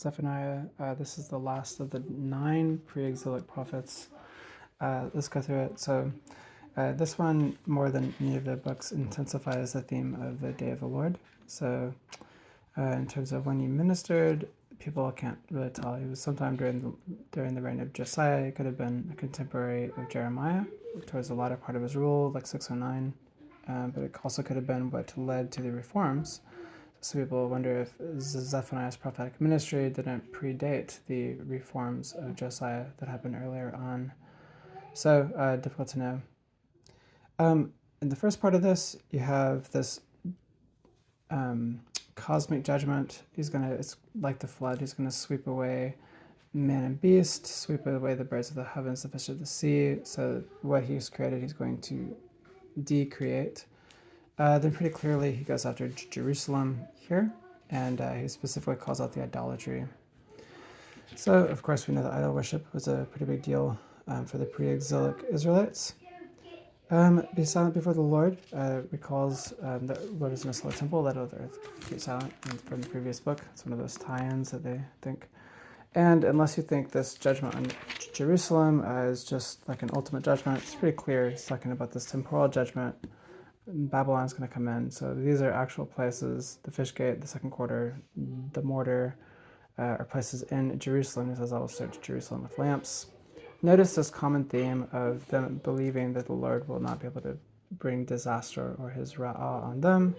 Zephaniah. This is the last of the 9 pre-exilic prophets. Let's go through it. So this one, more than any of the books, intensifies the theme of the day of the Lord. So in terms of when he ministered, people can't really tell. He was sometime during the reign of Josiah. It could have been a contemporary of Jeremiah towards the latter part of his rule, like 609. But it also could have been what led to the reforms. So people wonder if Zephaniah's prophetic ministry didn't predate the reforms of Josiah that happened earlier on. So difficult to know. In the first part of this, you have this cosmic judgment. It's like the flood. He's going to sweep away man and beast, sweep away the birds of the heavens, the fish of the sea. So what he's created, he's going to decreate. Then pretty clearly he goes after Jerusalem here, and he specifically calls out the idolatry. So, of course, we know that idol worship was a pretty big deal for the pre-exilic Israelites. Be silent before the Lord recalls that the Lord is in a solar temple, let the earth keep silent from the previous book. It's one of those tie-ins that they think. And unless you think this judgment on Jerusalem is just like an ultimate judgment, it's pretty clear it's talking about this temporal judgment. Babylon's going to come in. So these are actual places, the fish gate, the second quarter, the mortar, are places in Jerusalem. It says, I will search Jerusalem with lamps. Notice this common theme of them believing that the Lord will not be able to bring disaster or his ra'ah on them.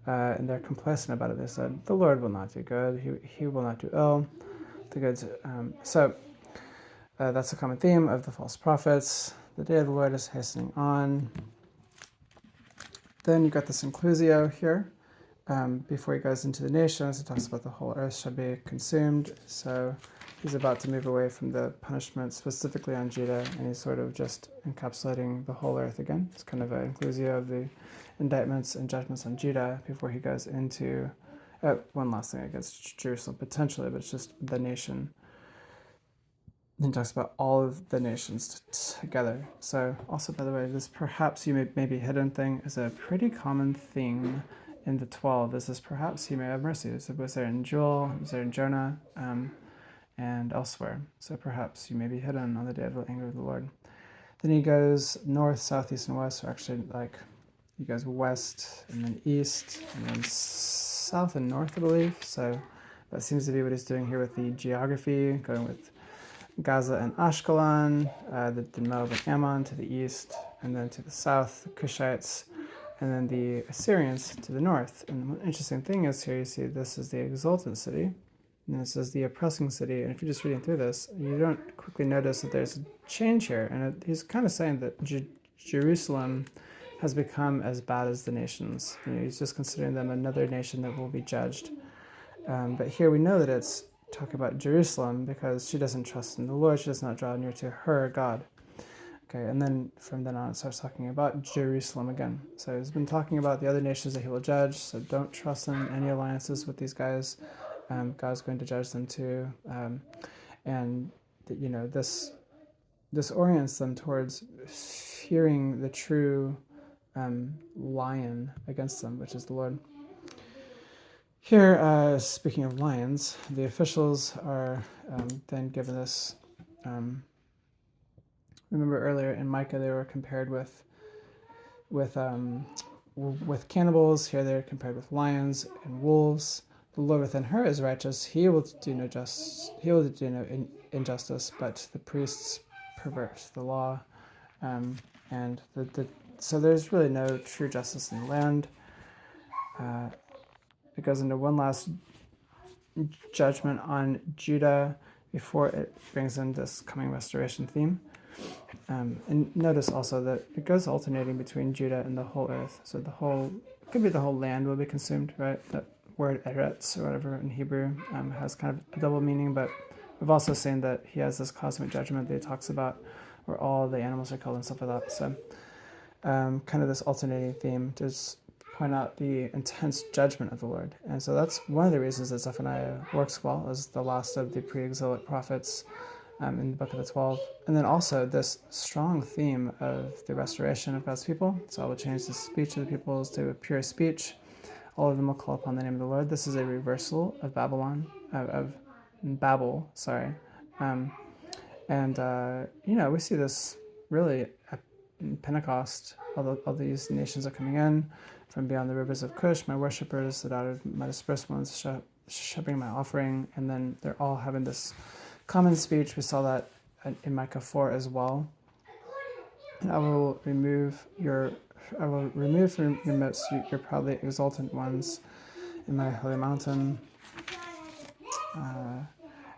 And they're complacent about it. They said, the Lord will not do good. He will not do ill. The good. So that's a common theme of the false prophets. The day of the Lord is hastening on. Then you got this inclusio here. Before he goes into the nations, he talks about the whole earth shall be consumed. So he's about to move away from the punishment specifically on Judah, and he's sort of just encapsulating the whole earth again. It's kind of an inclusio of the indictments and judgments on Judah before he goes into one last thing against Jerusalem potentially, but it's just the nation. Then he talks about all of the nations together. So also, by the way, this perhaps you may be hidden thing is a pretty common thing in the 12. This is perhaps he may have mercy. It was there in Joel, it was there in Jonah, and elsewhere. So perhaps you may be hidden on the day of the anger of the Lord. Then he goes north, south, east, and west. So actually, like, he goes west and then east and then south and north, I believe. So that seems to be what he's doing here with the geography, going with Gaza and Ashkelon, the Moab and Ammon to the east, and then to the south, the Cushites, and then the Assyrians to the north. And the interesting thing is here you see this is the exultant city, and this is the oppressing city. And if you're just reading through this, you don't quickly notice that there's a change here. And he's kind of saying that Jerusalem has become as bad as the nations. He's just considering them another nation that will be judged. But here we know that it's talk about Jerusalem because she doesn't trust in the Lord. She does not draw near to her God. Okay, and then from then on it starts talking about Jerusalem again. So he's been talking about the other nations that he will judge, so don't trust in any alliances with these guys. God's going to judge them too. And this orients them towards fearing the true lion against them, which is the Lord. Here, speaking of lions, the officials are then given this. Remember earlier in Micah they were compared with cannibals. Here they're compared with lions and wolves. The Lord within her is righteous; he will do no injustice, but the priests pervert the law, and so there's really no true justice in the land. It goes into one last judgment on Judah before it brings in this coming restoration theme. And notice also that it goes alternating between Judah and the whole earth. So it could be the whole land will be consumed, right? That word eretz or whatever in Hebrew has kind of a double meaning, but we've also seen that he has this cosmic judgment that he talks about where all the animals are killed and stuff like that. So kind of this alternating theme to point out the intense judgment of the Lord. And so that's one of the reasons that Zephaniah works well as the last of the pre-exilic prophets in the book of the 12. And then also this strong theme of the restoration of God's people. So I will change the speech of the peoples to a pure speech. All of them will call upon the name of the Lord. This is a reversal of Babylon, of Babel, sorry. And we see this really at Pentecost. All these nations are coming in from beyond the rivers of Cush, my worshippers, that out of my dispersed ones shall bring my offering. And then they're all having this common speech. We saw that in Micah 4 as well. And I will remove from your midst your proudly exultant ones in my holy mountain. And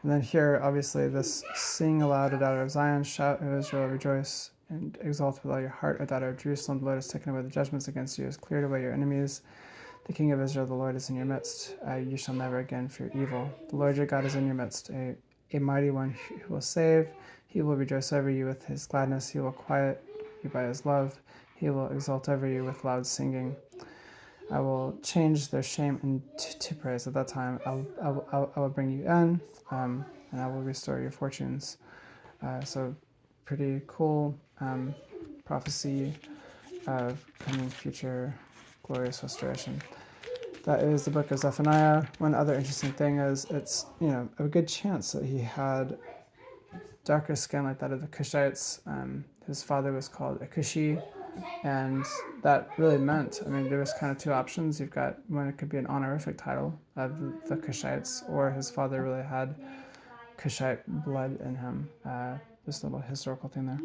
then here, obviously, this sing aloud, O daughter of Zion, shout, O Israel, rejoice, and exult with all your heart, O daughter of Jerusalem. The Lord has taken away the judgments against you, has cleared away your enemies. The King of Israel, the Lord, is in your midst. You shall never again fear evil. The Lord your God is in your midst, a mighty one who will save. He will rejoice over you with his gladness. He will quiet you by his love. He will exult over you with loud singing. I will change their shame into praise. At that time, I will bring you in, and I will restore your fortunes. So pretty cool prophecy of coming future glorious restoration. That is the book of Zephaniah. One other interesting thing is it's a good chance that he had darker skin like that of the Cushites. His father was called a Cushi, and that really meant, there was kind of two options. You've got one, it could be an honorific title of the Cushites, or his father really had Cushite blood in him. Just a little historical thing there.